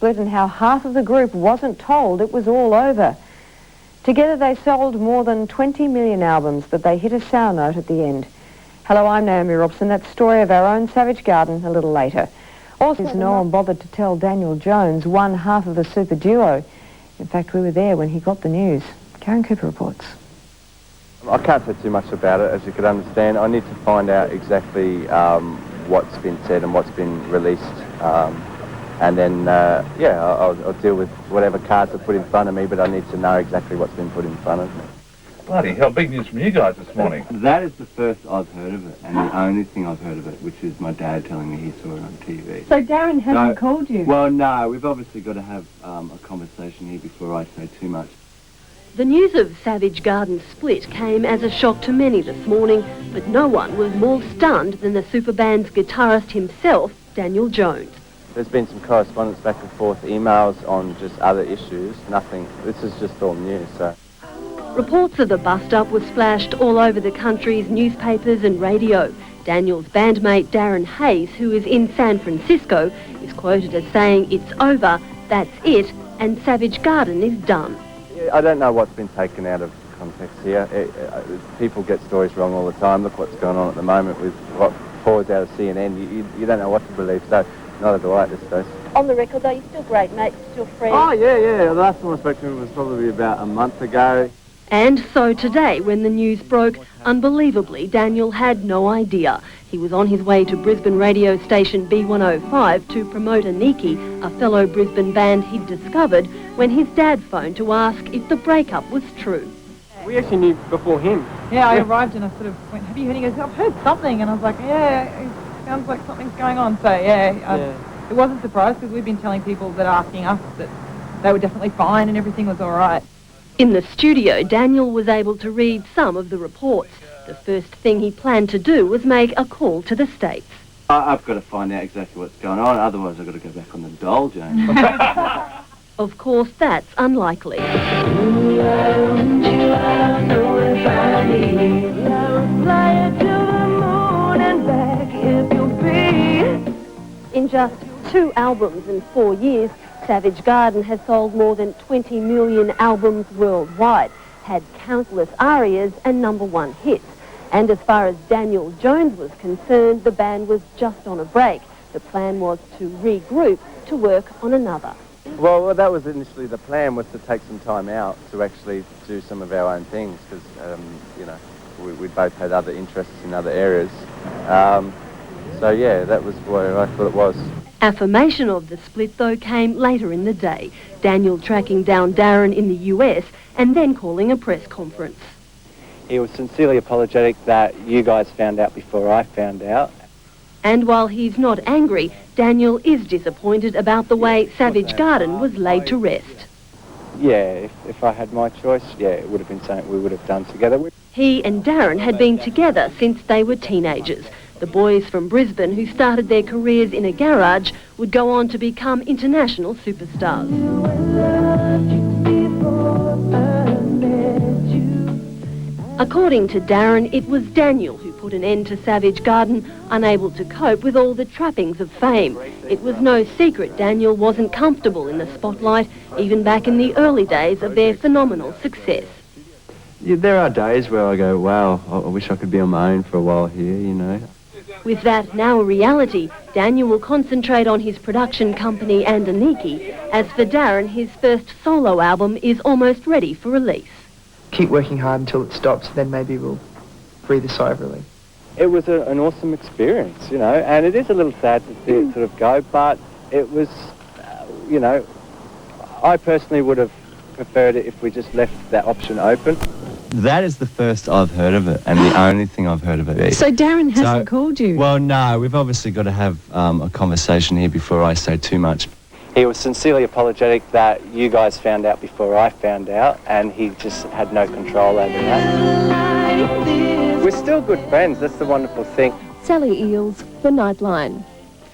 split and how half of the group wasn't told it was all over. Together they sold more than 20 million albums, but they hit a sour note at the end. Hello, I'm Naomi Robson. That's the story of our own Savage Garden a little later. Also, no one bothered to tell Daniel Jones, one half of a super duo. In fact, we were there when he got the news. Karen Cooper reports. I can't say too much about it, as you could understand. I need to find out exactly what's been said and what's been released. And then, I'll deal with whatever cards are put in front of me, but I need to know exactly what's been put in front of me. Bloody hell, big news from you guys this morning. That is the first I've heard of it, and the only thing I've heard of it, which is my dad telling me he saw it on TV. So Darren hasn't called you? Well, no, we've obviously got to have a conversation here before I say too much. The news of Savage Garden's split came as a shock to many this morning, but no one was more stunned than the superband's guitarist himself, Daniel Jones. There's been some correspondence back and forth, emails on just other issues, nothing. This is just all news, so. Reports of the bust-up were splashed all over the country's newspapers and radio. Daniel's bandmate Darren Hayes, who is in San Francisco, is quoted as saying, "It's over, that's it, and Savage Garden is done." I don't know what's been taken out of context here. People get stories wrong all the time. Look what's going on at the moment with what pours out of CNN. You don't know what to believe, so neither do I at this stage. On the record, though, you're still great mates, still friends. Oh, yeah. The last time I spoke to him was probably about a month ago. And so today, when the news broke, unbelievably, Daniel had no idea. He was on his way to Brisbane radio station B105 to promote Aniki, a fellow Brisbane band he'd discovered, when his dad phoned to ask if the breakup was true. We actually knew before him. Yeah, I arrived and I sort of went, "Have you heard?" He goes, "I've heard something." And I was like, "Yeah, it sounds like something's going on." So, it wasn't a surprise because we've been telling people that are asking us that they were definitely fine and everything was all right. In the studio, Daniel was able to read some of the reports. The first thing he planned to do was make a call to the States. I've got to find out exactly what's going on, otherwise I've got to go back on the dole, James. Of course, that's unlikely. In just 2 albums in 4 years, Savage Garden has sold more than 20 million albums worldwide, had countless arias and #1 hits. And as far as Daniel Jones was concerned, the band was just on a break. The plan was to regroup to work on another. Well, that was initially the plan, was to take some time out to actually do some of our own things, because, we both had other interests in other areas. That was where I thought it was. Affirmation of the split, though, came later in the day. Daniel tracking down Darren in the US and then calling a press conference. He was sincerely apologetic that you guys found out before I found out. And while he's not angry, Daniel is disappointed about the way Savage Garden was laid to rest. Yeah, if I had my choice, it would have been something we would have done together. He and Darren had been together since they were teenagers. The boys from Brisbane who started their careers in a garage would go on to become international superstars. According to Darren, it was Daniel who put an end to Savage Garden, unable to cope with all the trappings of fame. It was no secret Daniel wasn't comfortable in the spotlight, even back in the early days of their phenomenal success. Yeah, there are days where I go, wow, I wish I could be on my own for a while here, With that now a reality, Daniel will concentrate on his production company and Aniki. As for Darren, his first solo album is almost ready for release. Keep working hard until it stops, then maybe we'll breathe a sigh of relief. It was an awesome experience, and it is a little sad to see it sort of go, but it was, I personally would have preferred it if we just left that option open. That is the first I've heard of it, and the only thing I've heard of it. So Darren hasn't called you? Well, no, we've obviously got to have a conversation here before I say too much. He was sincerely apologetic that you guys found out before I found out, and he just had no control over that. We're still good friends, that's the wonderful thing. Sally Eels, The Nightline.